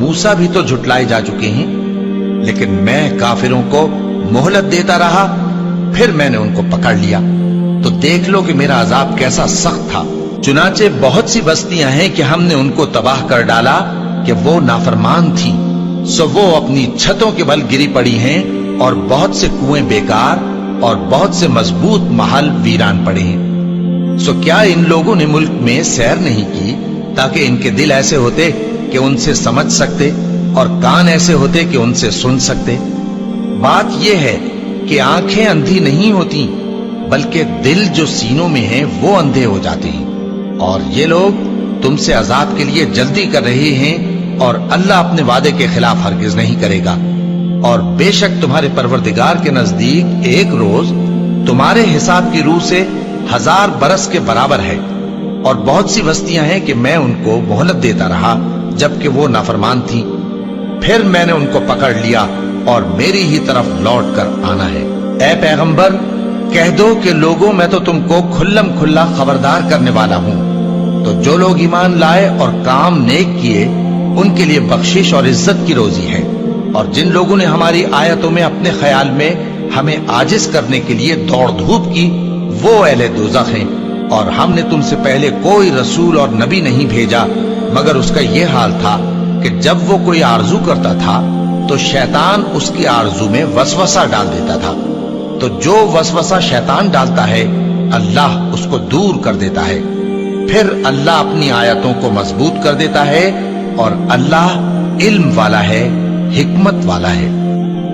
मूसा भी तो झुटलाए जा चुके हैं, लेकिन मैं काफिरों को मोहलत देता रहा, फिर मैंने उनको पकड़ लिया। तो देख लो कि मेरा अजाब कैसा सख्त था। चुनाचे बहुत सी बस्तियां हैं कि हमने उनको तबाह कर डाला कि वो नाफरमान थी, सो वो अपनी छतों के बल गिरी पड़ी हैं, और बहुत से कुएं बेकार और बहुत से मजबूत महल वीरान पड़े हैं। सो क्या इन लोगों ने मुल्क में सैर नहीं की, ताकि इनके दिल ऐसे होते कि उनसे समझ सकते और कान ऐसे होते कि उनसे सुन सकते। बात यह है कि आंखें अंधी नहीं होती, बल्कि दिल जो सीनों में है वो अंधे हो जाते हैं। और ये लोग तुमसे अजाब के लिए जल्दी कर रहे हैं, और अल्लाह अपने वादे के खिलाफ हरगिज नहीं करेगा। और बेशक तुम्हारे परवरदिगार के नजदीक एक रोज तुम्हारे हिसाब की रूह से 1000 बरस के बराबर है। और बहुत सी बस्तियां हैं कि मैं उनको मोहलत देता रहा, जबकि वो नाफरमान थी, फिर मैंने उनको पकड़ लिया, और मेरी ही तरफ लौट कर आना है। ऐ पैगंबर, कह दो कि लोगों, मैं तो तुमको खुल्लम खुल्ला खबरदार करने वाला हूं। तो जो लोग ईमान लाए और काम नेक किए, उनके लिए बख्शिश और इज्जत की रोजी है। और जिन लोगों ने हमारी आयतों में अपने ख्याल में हमें आजिज करने के लिए दौड़ धूप की, वो अहले दोज़ख हैं। और हमने तुमसे पहले कोई रसूल और नबी नहीं भेजा, मगर उसका यह हाल था कि जब वो कोई आरजू करता था तो शैतान उसकी आरजू में वसवसा डाल देता था। तो जो वसवसा शैतान डालता है, अल्लाह उसको दूर कर देता है। फिर अल्लाह अपनी आयतों को मजबूत कर देता है, और अल्लाह इल्म वाला है, हिकमत वाला है।